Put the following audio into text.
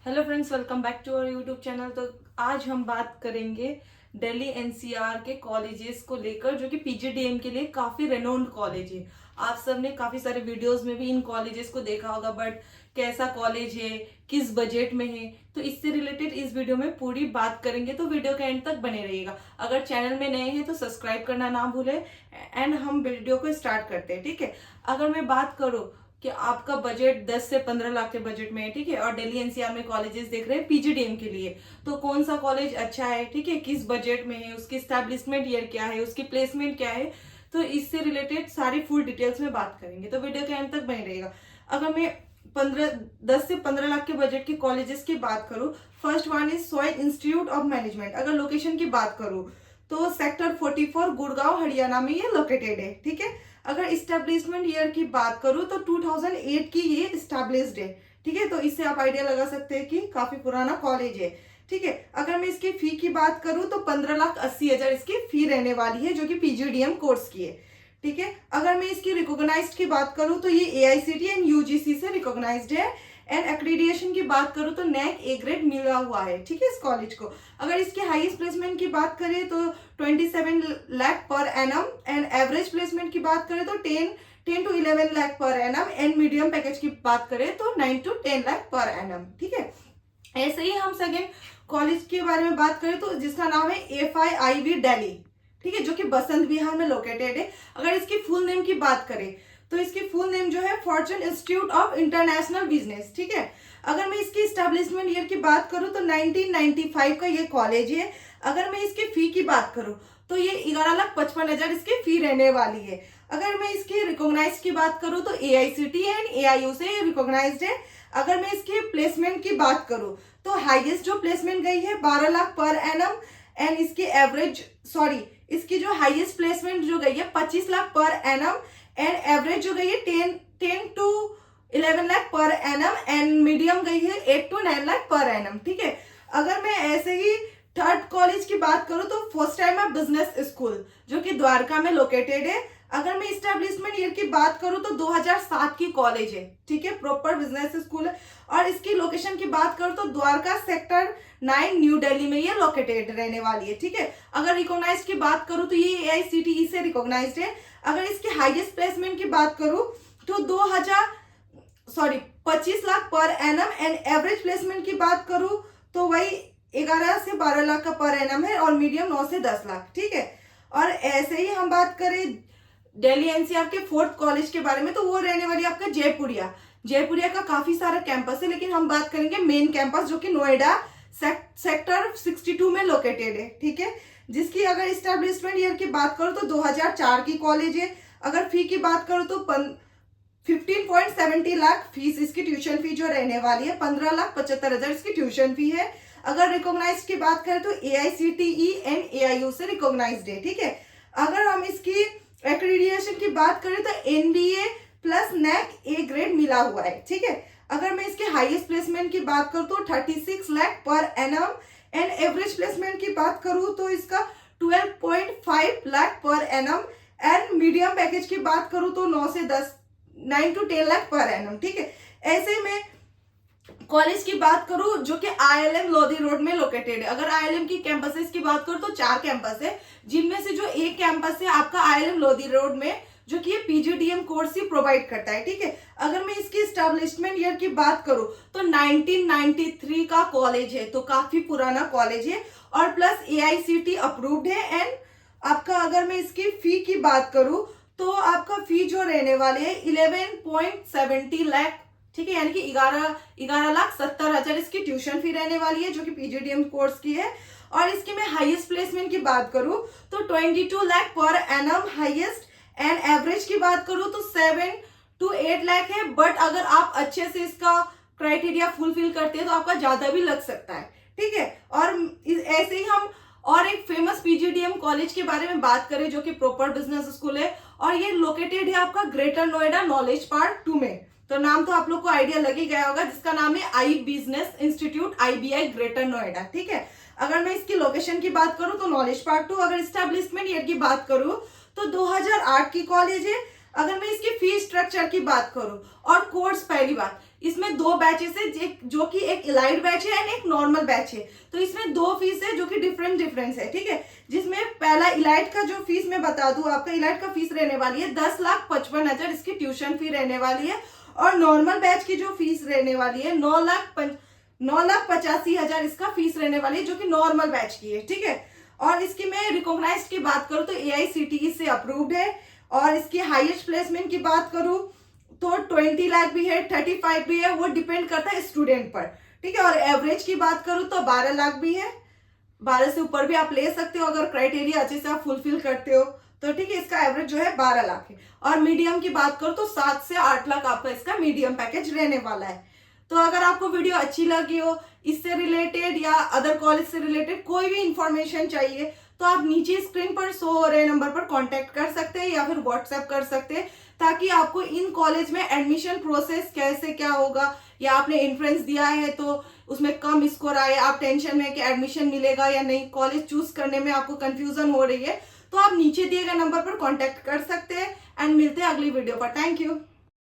Hello friends, welcome back to our YouTube channel. तो आज हम बात करेंगे दिल्ली एनसीआर के कॉलेजेस को लेकर, जो कि पीजीडीएम के लिए काफी रेनोन्ड कॉलेज है। आप सबने काफी सारे वीडियोस में भी इन कॉलेजेस को देखा होगा, बट कैसा कॉलेज है, किस बजट में है, तो इससे रिलेटेड इस वीडियो में पूरी बात करेंगे। तो वीडियो के एंड तक बने रहिएगा। अगर चैनल में नए हैं तो सब्सक्राइब करना ना भूले। एंड हम वीडियो को स्टार्ट करते हैं, ठीक है। अगर मैं बात करूँ कि आपका बजट 10 से 15 लाख के बजट में है, ठीक है, और दिल्ली एनसीआर में कॉलेजेस देख रहे हैं पीजीडीएम के लिए, तो कौन सा कॉलेज अच्छा है, ठीक है, किस बजट में है, उसकी स्टैब्लिशमेंट ईयर क्या है, उसकी प्लेसमेंट क्या है, तो इससे रिलेटेड सारी फुल डिटेल्स में बात करेंगे। तो वीडियो के एंड तक बने रहेगा। अगर मैं 10 से 15 लाख के बजट के कॉलेजेस की बात करूं, first one is soil institute of management. अगर लोकेशन की बात करूं तो सेक्टर 44 गुड़गांव हरियाणा में ये लोकेटेड है, ठीक है। अगर इस्टेब्लिशमेंट ईयर की बात करूं तो 2008 की ये इस्टेब्लिश्ड है, ठीक है। तो इससे आप आइडिया लगा सकते हैं कि काफी पुराना कॉलेज है, ठीक है। अगर मैं इसकी फी की बात करूं तो 15,80,000 इसकी फी रहने वाली है, जो कि पीजीडीएम कोर्स की है, ठीक है। अगर मैं इसकी रिकॉग्नाइज्ड की बात करूं तो ये एआईसीटी एंड यूजीसी से रिकॉग्नाइज्ड है। एंड एक्रीडिएशन की बात करूं तो नैक ए ग्रेड मिला हुआ है, ठीक है, इस कॉलेज को। अगर इसके हाईएस्ट प्लेसमेंट की बात करें तो 27 lakh per annum, and average placement की बात करें तो 10 to 11 lakh per annum, and medium package की बात करें तो 9 to 10 लाख पर एनम, ठीक है। ऐसे ही हम सेकेंड कॉलेज के बारे में बात करें तो जिसका नाम है FIIB दिल्ली, ठीक है, जो कि बसंत विहार में लोकेटेड है। अगर इसकी फुल नेम की बात करें तो इसकी फुल नेम जो है Fortune institute of international business, ठीक है। अगर मैं इसकी स्टैब्लिशमेंट ईयर की बात करूं तो 1995 का ये कॉलेज है। अगर मैं इसकी फी की बात करूं तो ये 11,55,000 इसकी फी रहने वाली है। अगर मैं इसकी रिकॉग्नाइज की बात करूं तो AICT एंड AIU से ये रिकॉग्नाइज्ड है। अगर मैं इसकी प्लेसमेंट की बात करूं तो हाईएस्ट जो प्लेसमेंट गई है 12 लाख पर एनम, एंड इसकी एवरेज इसकी जो हाईएस्ट प्लेसमेंट जो गई है 25 lakh per annum, and average जो गई है 10 to 11 lakh per annum, and medium गई है 8 to 9 लाख पर एनम, ठीक है। अगर मैं ऐसे ही थर्ड कॉलेज की बात करूं तो first time of business school, जो कि द्वारका में लोकेटेड है। अगर मैं इस्टेब्लिशमेंट ईयर की बात करूं तो 2007 की कॉलेज है, ठीक है, प्रॉपर बिजनेस स्कूल है। और इसकी लोकेशन की बात करूं तो द्वारका सेक्टर 9 न्यू दिल्ली में ये लोकेटेड रहने वाली है, ठीक है। अगर रिकॉग्नाइज की बात करूं तो ये AICTE से रिकॉग्नाइज्ड है। अगर इसकी हाईएस्ट प्लेसमेंट की बात करूं तो 25 lakh per annum, and average placement की बात करूं तो वही 11 से 12 लाख का पर एनम है, और मीडियम 9 से 10 लाख, ठीक है। और ऐसे ही हम बात करें दिल्ली एनसीआर के फोर्थ कॉलेज के बारे में तो वो रहने वाली आपका जयपुरिया का काफी सारा कैंपस है, लेकिन हम बात करेंगे मेन कैंपस, जो कि नोएडा सेक्टर 62 में लोकेटेड है, ठीक है। जिसकी अगर इस्टेब्लिशमेंट ईयर की बात करूं तो 2004 की कॉलेज है। अगर फी की बात करूं तो 15.70 लाख फीस इसकी ट्यूशन फी जो रहने वाली है, 15,75,000 इसकी ट्यूशन फी है। अगर रिकॉग्नाइज्ड की बात करें तो AICTE एंड AIU से रिकॉग्नाइज्ड है, ठीक है। अगर हम इसकी एक्रीडिएशन की बात करें तो NBA plus NAAC A grade मिला हुआ है, ठीक है। अगर मैं इसके हाईएस्ट प्लेसमेंट की बात करूं तो 36 lakh per annum, and average placement की बात करूं तो इसका 12.5 lakh per annum, and medium package की बात करूं तो 9 to 10 लाख पर एनम, ठीक है। ऐसे में कॉलेज की बात करूं जो कि ILM लोधी रोड में लोकेटेड है। अगर ILM की कैंपसेस की बात करूं तो 4 कैंपस है, जिनमें से जो एक कैंपस है आपका ILM लोधी रोड में, जो कि ये पीजीडीएम कोर्स ही प्रोवाइड करता है, ठीक है। अगर मैं इसकी स्टैब्लिशमेंट ईयर की बात करूं तो 1993 का कॉलेज है, तो काफी पुराना कॉलेज है, और प्लस AICTE अप्रूव्ड है। एंड आपका अगर मैं इसकी फी की बात करूं तो आपका फी जो रहने वाले है 11.70 लाख, ठीक है, यानी कि 11,70,000 इसकी ट्यूशन फी रहने वाली है, जो कि पीजीडीएम कोर्स की है। और इसकी मैं हाईएस्ट प्लेसमेंट की बात करूं तो 22 lakh per annum highest, and average की बात करूं तो 7 to 8 लाख है। बट अगर आप अच्छे से इसका क्राइटेरिया फुलफिल करते हैं तो आपका ज्यादा भी लग सकता है, ठीक है। और ऐसे ही हम और एक फेमस पीजीडीएम कॉलेज के बारे में बात करें, जो कि प्रॉपर बिजनेस स्कूल है, और ये लोकेटेड है आपका ग्रेटर नोएडा नॉलेज पार्क 2 में। तो नाम तो आप लोग को आइडिया लग ही गया होगा, जिसका नाम है I business institute IBI Greater Noida, ठीक है। अगर मैं इसकी लोकेशन की बात करूं तो नॉलेज पार्क 2। अगर स्टैब्लिशमेंट ईयर की बात करूं तो 2008 की कॉलेज है। अगर मैं इसकी फी स्ट्रक्चर की बात करूं और कोर्स, पहली बात इसमें दो बैचेस है, जो कि एक इलाइट बैच है एंड एक नॉर्मल बैच है। तो इसमें दो फीस है जो कि डिफरेंस है, ठीक है। जिसमें पहला इलाइट का जो फीस मैं बता दूं, आपका इलाइट का फीस रहने वाली है 10,55,000 इसकी ट्यूशन फी रहने वाली है। और नॉर्मल बैच की जो फीस रहने वाली है 9,85,000 इसका फीस रहने वाली है, जो कि नॉर्मल बैच की है, ठीक है। और इसकी मैं रिकॉग्नाइज की बात करूँ तो AICTE से अप्रूव्ड है। और इसकी हाईएस्ट प्लेसमेंट की बात करूँ तो 20 लाख भी है, 35 भी है, वो डिपेंड करता है स्टूडेंट पर, ठीक है। और एवरेज की बात करूँ तो 12 लाख भी है, 12 से ऊपर भी आप ले सकते हो अगर क्राइटेरिया अच्छे से आप फुलफिल करते हो तो, ठीक है। इसका एवरेज जो है 12 लाख है। और मीडियम की बात करूँ तो 7 से 8 लाख आपका इसका मीडियम पैकेज रहने वाला है। तो अगर आपको वीडियो अच्छी लगी हो, इससे रिलेटेड या अदर कॉलेज से रिलेटेड कोई भी इंफॉर्मेशन चाहिए, तो आप नीचे स्क्रीन पर शो हो रहे नंबर पर कांटेक्ट कर सकते हैं या फिर व्हाट्सएप कर सकते हैं, ताकि आपको इन कॉलेज में एडमिशन प्रोसेस कैसे क्या होगा, या आपने एंट्रेंस दिया है तो उसमें कम स्कोर आए, आप टेंशन में कि एडमिशन मिलेगा या नहीं, कॉलेज चूज करने में आपको कंफ्यूजन हो रही है, तो आप नीचे दिए गए नंबर पर कांटेक्ट कर सकते हैं। एंड मिलते हैं अगली वीडियो पर। Thank you.